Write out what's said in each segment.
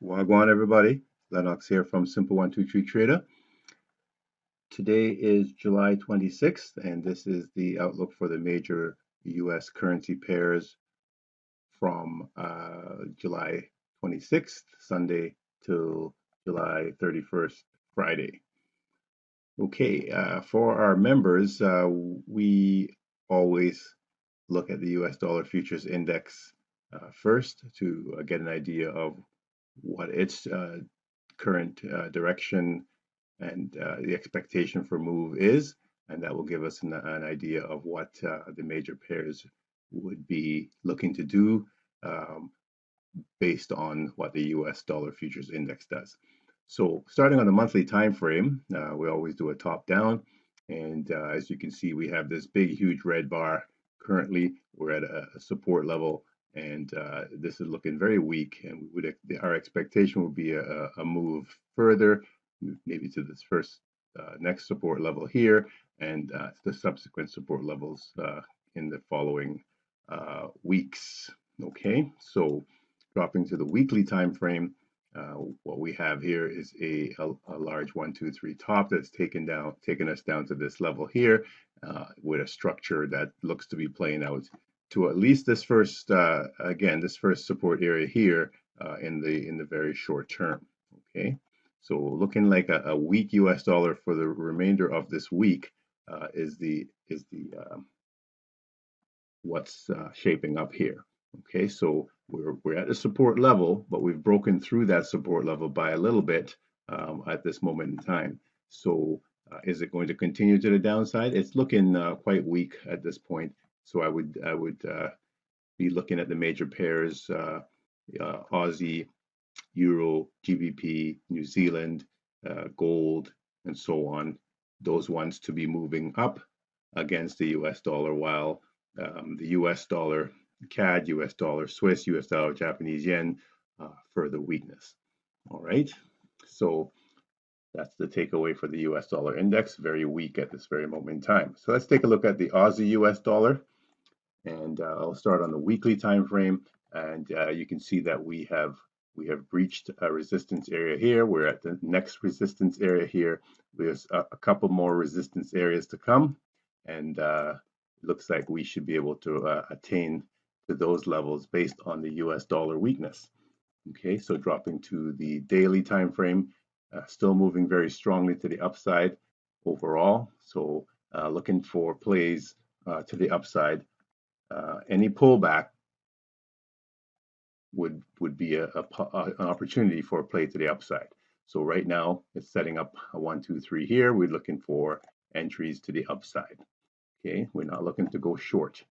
Wagwan, everybody. Lennox here from Simple123 Trader. Today is July 26th, and this is the outlook for the major U.S. currency pairs from July 26th, Sunday, till July 31st, Friday. Okay, for our members, we always look at the U.S. dollar futures index first to get an idea of what its current direction and the expectation for move is, and that will give us an idea of what the major pairs would be looking to do um, based on what the US dollar futures index does. So starting on the monthly time frame, we always do a top down, and as you can see, we have this big, huge red bar. Currently, we're at a support level, and this is looking very weak. And our expectation would be a move further, maybe to this first next support level here, and the subsequent support levels in the following weeks. Okay, so dropping to the weekly time frame, what we have here is a large 1, 2, 3 top that's taken us down to this level here, with a structure that looks to be playing out to at least this first this first support area here in the very short term. Okay, so looking like a weak US dollar for the remainder of this week is the what's shaping up here. Okay, so we're at a support level, but we've broken through that support level by a little bit at this moment in time. So is it going to continue to the downside? It's looking quite weak at this point. So I would be looking at the major pairs: Aussie, Euro, GBP, New Zealand, gold, and so on. Those ones to be moving up against the US dollar, while the US dollar CAD, US dollar Swiss, US dollar Japanese yen, further weakness. All right. So that's the takeaway for the US dollar index, very weak at this very moment in time. So let's take a look at the Aussie US dollar. And I'll start on the weekly time frame. And you can see that we have breached a resistance area here. We're at the next resistance area here. There's a couple more resistance areas to come, and it looks like we should be able to attain to those levels based on the US dollar weakness. Okay, so dropping to the daily time frame, still moving very strongly to the upside overall. So looking for plays to the upside. Any pullback would be an opportunity for a play to the upside. So right now it's setting up a 1, 2, 3 here. We're looking for entries to the upside. Okay, we're not looking to go short.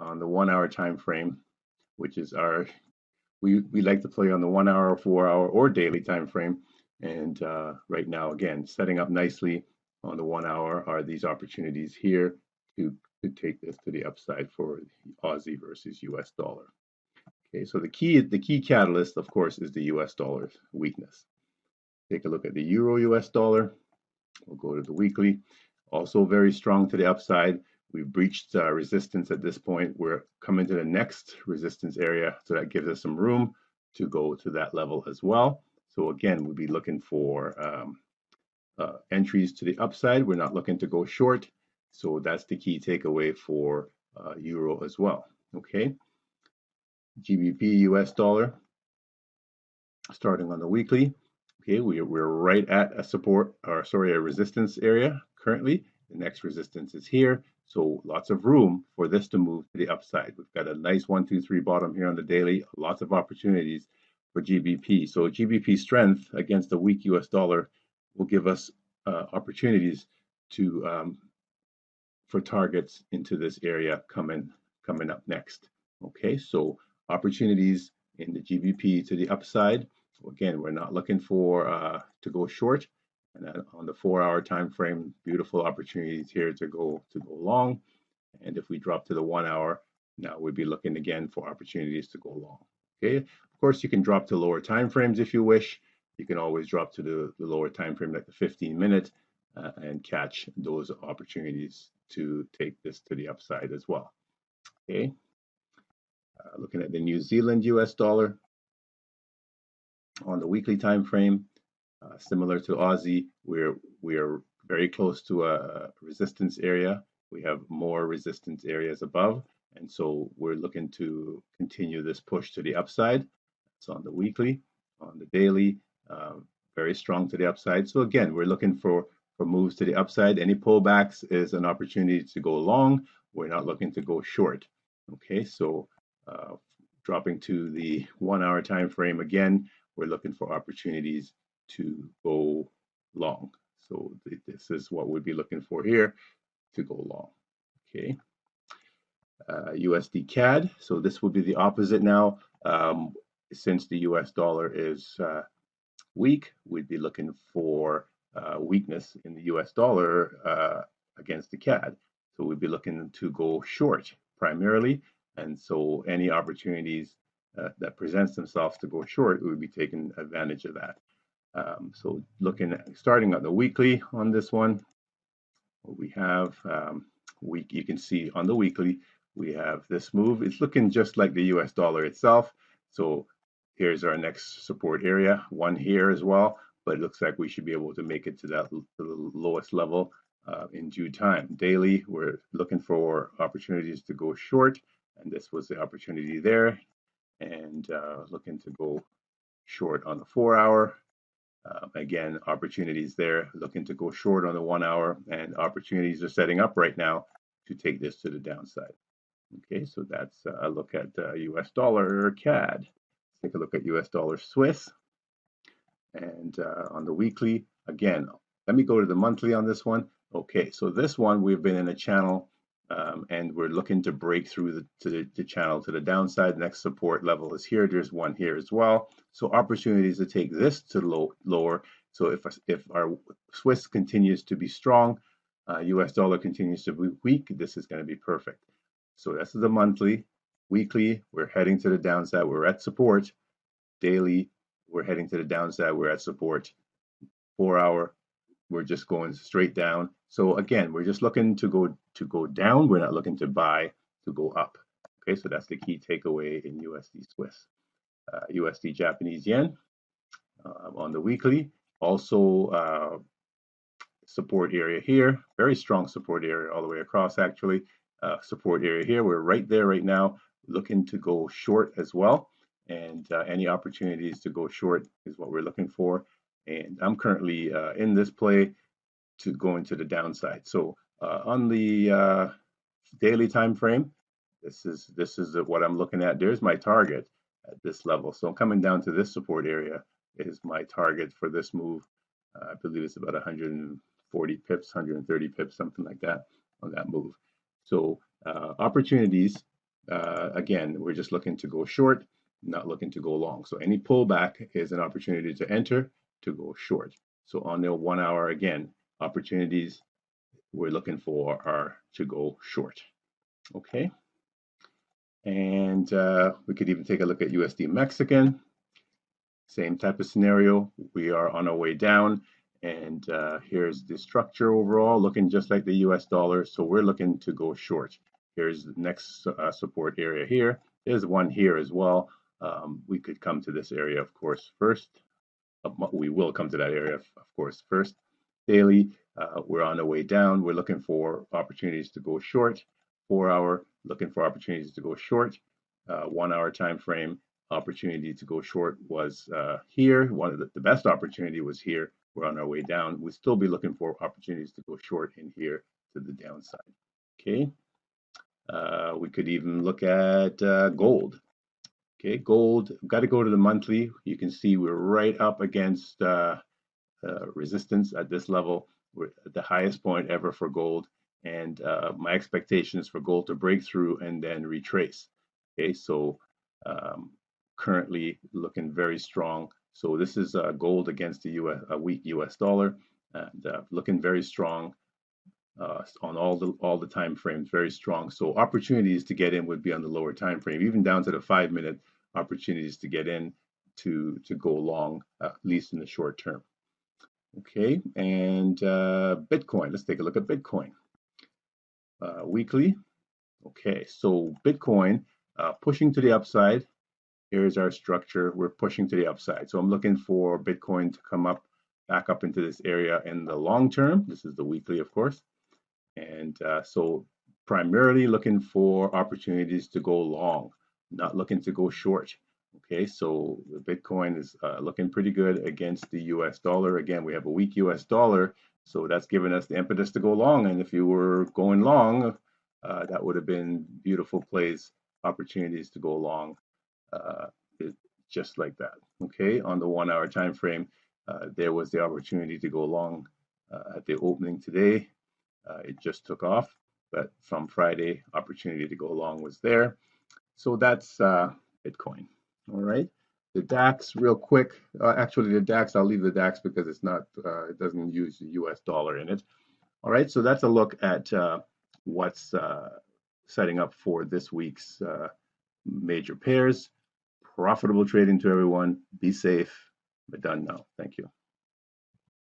On the 1 hour time frame, which is we like to play on the 1 hour, 4 hour, or daily time frame. And right now, again, setting up nicely on the 1 hour are these opportunities here to take this to the upside for the Aussie versus US dollar. Okay, so the key catalyst, of course, is the US dollar's weakness. Take a look at the Euro US dollar. We'll go to the weekly. Also very strong to the upside. We've breached resistance at this point. We're coming to the next resistance area, so that gives us some room to go to that level as well. So again, we'll be looking for entries to the upside. We're not looking to go short. So that's the key takeaway for Euro as well. Okay. GBP US dollar, starting on the weekly. Okay, we're right at a support, or sorry, a resistance area currently. The next resistance is here. So lots of room for this to move to the upside. We've got a nice 1, 2, 3 bottom here on the daily. Lots of opportunities for GBP. So GBP strength against the weak US dollar will give us opportunities to for targets into this area coming up next. Okay, so opportunities in the GBP to the upside. So again, we're not looking for to go short, and on the 4 hour time frame, beautiful opportunities here to go long. And if we drop to the 1 hour, now we'd be looking again for opportunities to go long. Okay, of course you can drop to lower time frames if you wish. You can always drop to the lower time frame, like the 15-minute, and catch those opportunities to take this to the upside as well. Okay, looking at the New Zealand US dollar. On the weekly time frame, similar to Aussie, we're very close to a resistance area. We have more resistance areas above, and so we're looking to continue this push to the upside. So on the weekly, on the daily, very strong to the upside. So again, we're looking for moves to the upside. Any pullbacks is an opportunity to go long. We're not looking to go short. Okay, so dropping to the 1 hour time frame again, we're looking for opportunities to go long. So this is what we'd be looking for here to go long. Okay. USD Cad. So this would be the opposite now. Since the US dollar is weak, we'd be looking for weakness in the US dollar against the CAD. So we'd be looking to go short primarily. And so any opportunities that presents themselves to go short, we would be taking advantage of that. So looking at starting at the weekly on this one, what we have you can see on the weekly, we have this move. It's looking just like the US dollar itself. So here's our next support area, one here as well, but it looks like we should be able to make it to that to the lowest level in due time. Daily, we're looking for opportunities to go short, and this was the opportunity there, and looking to go short on the 4 hour. Again, opportunities there, looking to go short on the 1 hour, and opportunities are setting up right now to take this to the downside. Okay, so that's a look at US dollar CAD. Let's take a look at US dollar Swiss. And on the weekly, again, let me go to the monthly on this one. Okay, so this one, we've been in a channel and we're looking to break through the channel to the downside. Next support level is here. There's one here as well. So opportunities to take this to lower. So if our Swiss continues to be strong, US dollar continues to be weak, this is going to be perfect. So this is the monthly. Weekly, we're heading to the downside. We're at support. Daily, we're heading to the downside. We're at support. 4 hour, we're just going straight down. So again, we're just looking to go down. We're not looking to buy to go up. Okay, so that's the key takeaway in USD Swiss. USD Japanese yen on the weekly. Also support area here. Very strong support area all the way across actually. Support area here. We're right there right now, looking to go short as well. And any opportunities to go short is what we're looking for. And I'm currently in this play to go into the downside. So on the daily time frame, this is what I'm looking at. There's my target at this level. So I'm coming down to this support area is my target for this move. I believe it's about 140 pips, 130 pips, something like that on that move. So opportunities, again, we're just looking to go short, not looking to go long. So any pullback is an opportunity to enter to go short. So on the 1 hour, again, opportunities we're looking for are to go short. Okay. And we could even take a look at USD Mexican. Same type of scenario. We are on our way down. And here's the structure overall, looking just like the US dollar. So we're looking to go short. Here's the next support area here. There's one here as well. We could come to this area, of course, first. We will come to that area, of course, first. Daily, we're on the way down. We're looking for opportunities to go short. 4 hour, looking for opportunities to go short. 1 hour time frame, opportunity to go short was here. One of the best opportunity was here. We're on our way down. We'll still be looking for opportunities to go short in here to the downside. Okay. We could even look at gold. Okay, gold, got to go to the monthly. You can see we're right up against resistance at this level. We're at the highest point ever for gold. And my expectation is for gold to break through and then retrace. Okay, so currently looking very strong. So this is gold against the weak US dollar, and looking very strong on all the time frames, very strong. So opportunities to get in would be on the lower time frame, even down to the 5-minute opportunities to get in to go long, at least in the short term. Okay, and Bitcoin. Let's take a look at Bitcoin. Weekly. Okay, so Bitcoin pushing to the upside. Here's our structure. We're pushing to the upside. So I'm looking for Bitcoin to come up, back up into this area in the long term. This is the weekly, of course. And so primarily looking for opportunities to go long, not looking to go short. Okay, so the Bitcoin is looking pretty good against the US dollar. Again, we have a weak US dollar, so that's given us the impetus to go long. And if you were going long, that would have been beautiful plays, opportunities to go long, just like that. Okay, on the 1 hour time frame, there was the opportunity to go long at the opening today. It just took off, but from Friday, opportunity to go long was there. So that's Bitcoin. All right. The DAX, real quick. Actually, the DAX, I'll leave the DAX because it's not, it doesn't use the US dollar in it. All right. So that's a look at what's setting up for this week's major pairs. Profitable trading to everyone. Be safe. We're done now. Thank you.